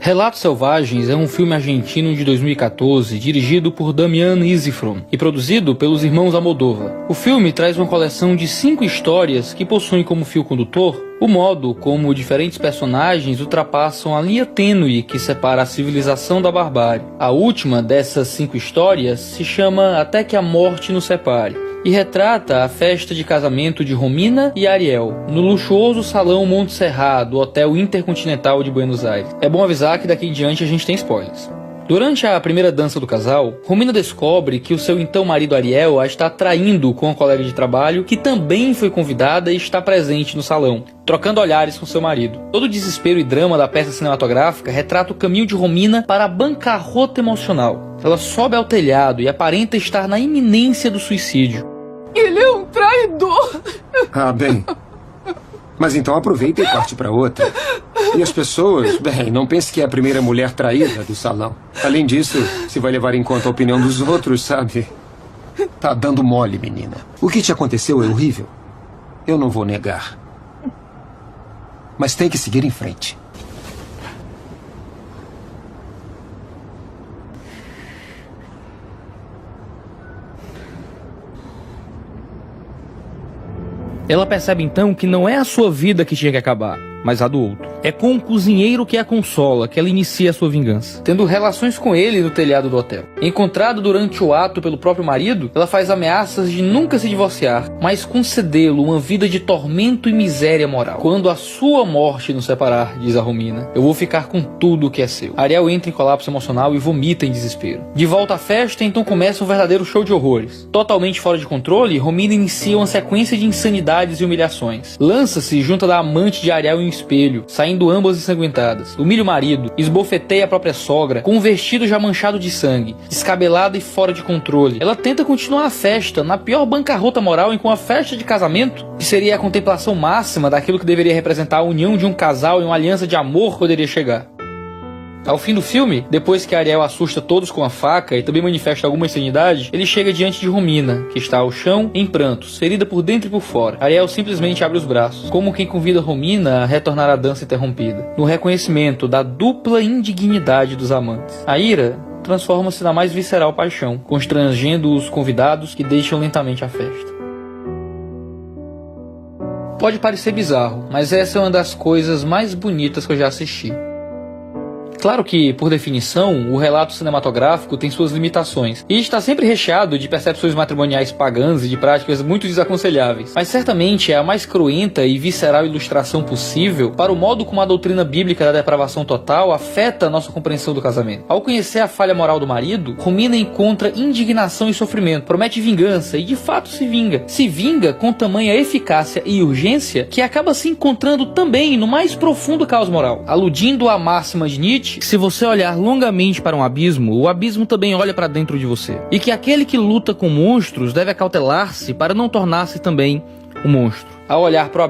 Relatos Selvagens é um filme argentino de 2014, dirigido por Damián Isifron e produzido pelos irmãos Almodóvar. O filme traz uma coleção de 5 histórias que possuem como fio condutor o modo como diferentes personagens ultrapassam a linha tênue que separa a civilização da barbárie. A última dessas 5 histórias se chama Até que a Morte nos Separe e retrata a festa de casamento de Romina e Ariel, no luxuoso salão Montserrat do Hotel Intercontinental de Buenos Aires. É bom avisar que daqui em diante a gente tem spoilers. Durante a primeira dança do casal, Romina descobre que o seu então marido Ariel a está traindo com a colega de trabalho que também foi convidada e está presente no salão, trocando olhares com seu marido. Todo o desespero e drama da peça cinematográfica retrata o caminho de Romina para a bancarrota emocional. Ela sobe ao telhado e aparenta estar na iminência do suicídio. Ele é um traidor! Ah, bem. Mas então aproveita e parte para outra. E as pessoas, bem, não pense que é a primeira mulher traída do salão. Além disso, se vai levar em conta a opinião dos outros, sabe? Tá dando mole, menina. O que te aconteceu é horrível. Eu não vou negar. Mas tem que seguir em frente. Ela percebe então que não é a sua vida que tinha que acabar, mas a do outro. É com o cozinheiro que a consola que ela inicia a sua vingança, tendo relações com ele no telhado do hotel. Encontrada durante o ato pelo próprio marido, ela faz ameaças de nunca se divorciar, mas concedê-lo uma vida de tormento e miséria moral. Quando a sua morte nos separar, diz a Romina, eu vou ficar com tudo o que é seu. Ariel entra em colapso emocional e vomita em desespero. De volta à festa, então começa um verdadeiro show de horrores. Totalmente fora de controle, Romina inicia uma sequência de insanidades e humilhações. Lança-se junto da amante de Ariel em um espelho, saindo ambas ensanguentadas. Humilha o marido, esbofeteia a própria sogra, com um vestido já manchado de sangue, descabelada e fora de controle. Ela tenta continuar a festa, na pior bancarrota moral em que uma festa de casamento, que seria a contemplação máxima daquilo que deveria representar a união de um casal e uma aliança de amor, poderia chegar. Ao fim do filme, depois que Ariel assusta todos com a faca e também manifesta alguma insanidade, ele chega diante de Romina, que está ao chão, em prantos, ferida por dentro e por fora. Ariel simplesmente abre os braços, como quem convida Romina a retornar à dança interrompida, no reconhecimento da dupla indignidade dos amantes. A ira transforma-se na mais visceral paixão, constrangendo os convidados que deixam lentamente a festa. Pode parecer bizarro, mas essa é uma das coisas mais bonitas que eu já assisti. Claro que, por definição, o relato cinematográfico tem suas limitações e está sempre recheado de percepções matrimoniais pagãs e de práticas muito desaconselháveis, mas certamente é a mais cruenta e visceral ilustração possível para o modo como a doutrina bíblica da depravação total afeta a nossa compreensão do casamento. Ao conhecer a falha moral do marido, Romina encontra indignação e sofrimento, promete vingança e de fato se vinga. Se vinga com tamanha eficácia e urgência que acaba se encontrando também no mais profundo caos moral, aludindo à máxima de Nietzsche, que se você olhar longamente para um abismo, o abismo também olha para dentro de você. E que aquele que luta com monstros deve acautelar-se para não tornar-se também um monstro. Ao olhar para o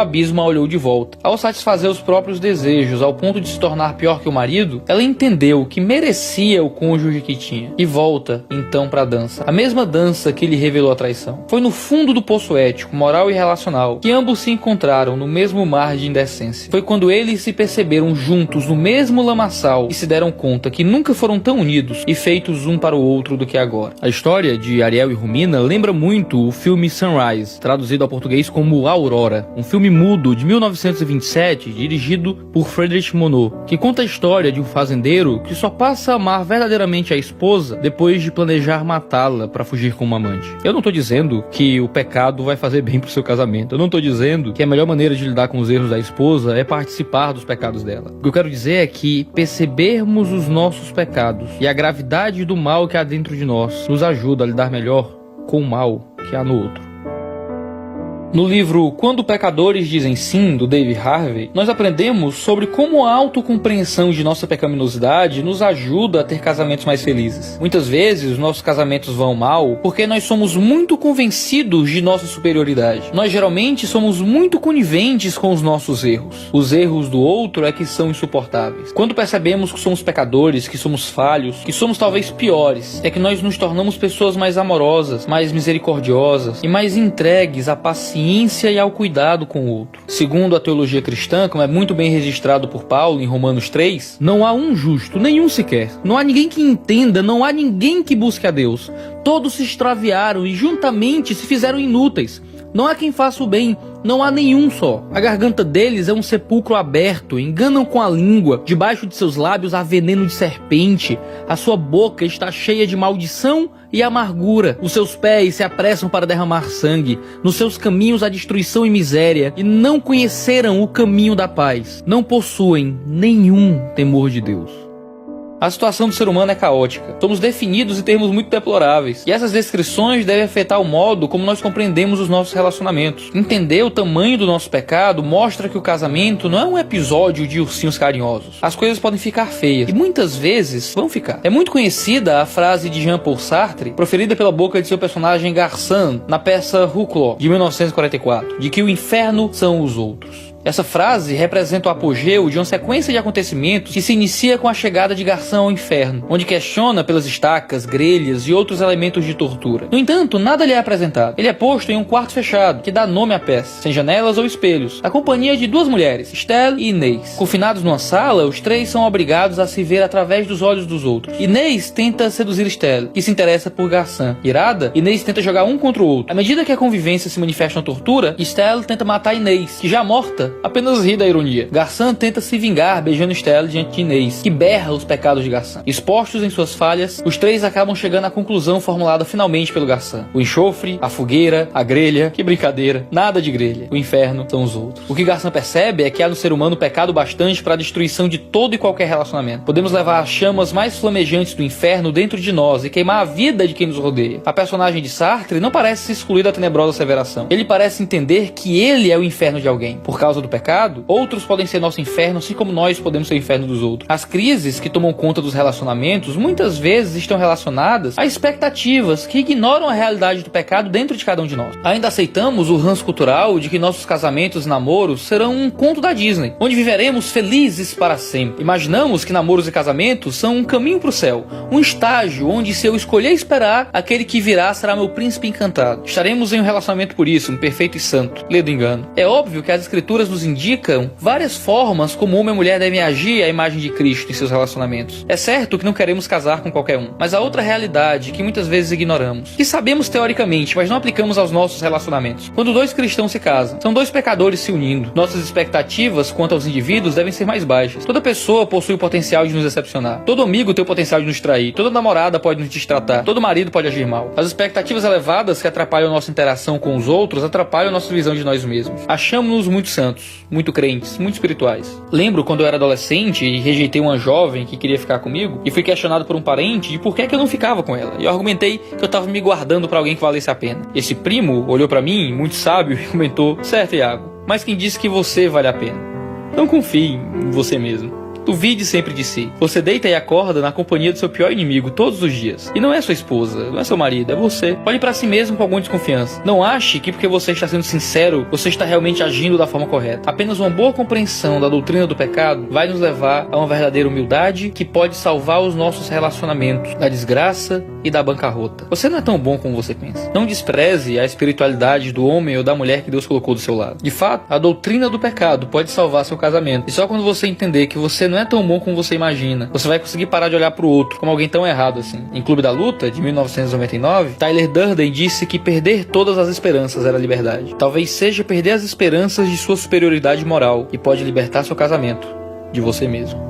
abismo a olhou de volta. Ao satisfazer os próprios desejos ao ponto de se tornar pior que o marido, ela entendeu que merecia o cônjuge que tinha. E volta, então, para a dança. A mesma dança que lhe revelou a traição. Foi no fundo do poço ético, moral e relacional que ambos se encontraram no mesmo mar de indecência. Foi quando eles se perceberam juntos no mesmo lamaçal e se deram conta que nunca foram tão unidos e feitos um para o outro do que agora. A história de Ariel e Romina lembra muito o filme Sunrise, traduzido ao português como Aurora, um filme mudo de 1927, dirigido por Friedrich Monod, que conta a história de um fazendeiro que só passa a amar verdadeiramente a esposa depois de planejar matá-la para fugir com uma amante. Eu não tô dizendo que o pecado vai fazer bem pro seu casamento, eu não tô dizendo que a melhor maneira de lidar com os erros da esposa é participar dos pecados dela. O que eu quero dizer é que percebermos os nossos pecados e a gravidade do mal que há dentro de nós nos ajuda a lidar melhor com o mal que há no outro. No livro Quando Pecadores Dizem Sim, do Dave Harvey, nós aprendemos sobre como a autocompreensão de nossa pecaminosidade nos ajuda a ter casamentos mais felizes. Muitas vezes, nossos casamentos vão mal porque nós somos muito convencidos de nossa superioridade. Nós geralmente somos muito coniventes com os nossos erros. Os erros do outro é que são insuportáveis. Quando percebemos que somos pecadores, que somos falhos, que somos talvez piores, é que nós nos tornamos pessoas mais amorosas, mais misericordiosas e mais entregues à paciência paciência e ao cuidado com o outro. Segundo a teologia cristã, como é muito bem registrado por Paulo em Romanos 3, não há um justo, nenhum sequer. Não há ninguém que entenda, não há ninguém que busque a Deus. Todos se extraviaram e juntamente se fizeram inúteis. Não há quem faça o bem, não há nenhum só. A garganta deles é um sepulcro aberto, enganam com a língua, debaixo de seus lábios há veneno de serpente, a sua boca está cheia de maldição e amargura, os seus pés se apressam para derramar sangue, nos seus caminhos há destruição e miséria, e não conheceram o caminho da paz, não possuem nenhum temor de Deus. A situação do ser humano é caótica. Somos definidos em termos muito deploráveis. E essas descrições devem afetar o modo como nós compreendemos os nossos relacionamentos. Entender o tamanho do nosso pecado mostra que o casamento não é um episódio de ursinhos carinhosos. As coisas podem ficar feias. E muitas vezes vão ficar. É muito conhecida a frase de Jean-Paul Sartre, proferida pela boca de seu personagem Garçon, na peça Rouclaw, de 1944, de que o inferno são os outros. Essa frase representa o apogeu de uma sequência de acontecimentos que se inicia com a chegada de Garçon ao inferno, onde questiona pelas estacas, grelhas e outros elementos de tortura. No entanto, nada lhe é apresentado. Ele é posto em um quarto fechado, que dá nome à peça, sem janelas ou espelhos, na companhia de duas mulheres, Estelle e Inês. Confinados numa sala, os três são obrigados a se ver através dos olhos dos outros. Inês tenta seduzir Estelle, que se interessa por Garçon. Irada, Inês tenta jogar um contra o outro. À medida que a convivência se manifesta na tortura, Estelle tenta matar Inês, que já morta, apenas ri da ironia. Garçon tenta se vingar beijando Estelle diante de Inês, que berra os pecados de Garçon. Expostos em suas falhas, os três acabam chegando à conclusão formulada finalmente pelo Garçon. O enxofre, a fogueira, a grelha, que brincadeira, nada de grelha. O inferno são os outros. O que Garçon percebe é que há no ser humano pecado bastante para a destruição de todo e qualquer relacionamento. Podemos levar as chamas mais flamejantes do inferno dentro de nós e queimar a vida de quem nos rodeia. A personagem de Sartre não parece se excluir da tenebrosa asseveração. Ele parece entender que ele é o inferno de alguém. Por causa do pecado, outros podem ser nosso inferno, assim como nós podemos ser o inferno dos outros. As crises que tomam conta dos relacionamentos muitas vezes estão relacionadas a expectativas que ignoram a realidade do pecado dentro de cada um de nós. Ainda aceitamos o ranço cultural de que nossos casamentos e namoros serão um conto da Disney, onde viveremos felizes para sempre. Imaginamos que namoros e casamentos são um caminho para o céu, um estágio onde, se eu escolher esperar, aquele que virá será meu príncipe encantado. Estaremos em um relacionamento por isso, um perfeito e santo. Lê do engano. É óbvio que as escrituras nos indicam várias formas como homem e mulher devem agir à imagem de Cristo em seus relacionamentos. É certo que não queremos casar com qualquer um, mas há outra realidade que muitas vezes ignoramos, que sabemos teoricamente, mas não aplicamos aos nossos relacionamentos. Quando dois cristãos se casam, são dois pecadores se unindo. Nossas expectativas quanto aos indivíduos devem ser mais baixas. Toda pessoa possui o potencial de nos decepcionar. Todo amigo tem o potencial de nos trair. Toda namorada pode nos destratar. Todo marido pode agir mal. As expectativas elevadas que atrapalham nossa interação com os outros atrapalham nossa visão de nós mesmos. Achamos-nos muito santos, muito crentes, muito espirituais. Lembro quando eu era adolescente e rejeitei uma jovem que queria ficar comigo e fui questionado por um parente de por que eu não ficava com ela. E eu argumentei que eu estava me guardando para alguém que valesse a pena. Esse primo olhou para mim, muito sábio, e comentou: certo, Iago, mas quem disse que você vale a pena? Não confie em você mesmo. Duvide sempre de si. Você deita e acorda na companhia do seu pior inimigo todos os dias. E não é sua esposa, não é seu marido, é você. Olhe para si mesmo com alguma desconfiança. Não ache que porque você está sendo sincero, você está realmente agindo da forma correta. Apenas uma boa compreensão da doutrina do pecado vai nos levar a uma verdadeira humildade que pode salvar os nossos relacionamentos da desgraça e da bancarrota. Você não é tão bom como você pensa. Não despreze a espiritualidade do homem ou da mulher que Deus colocou do seu lado. De fato, a doutrina do pecado pode salvar seu casamento. E só quando você entender que você não é tão bom como você imagina, você vai conseguir parar de olhar pro outro como alguém tão errado assim. Em Clube da Luta, de 1999, Tyler Durden disse que perder todas as esperanças era liberdade. Talvez seja perder as esperanças de sua superioridade moral, e pode libertar seu casamento de você mesmo.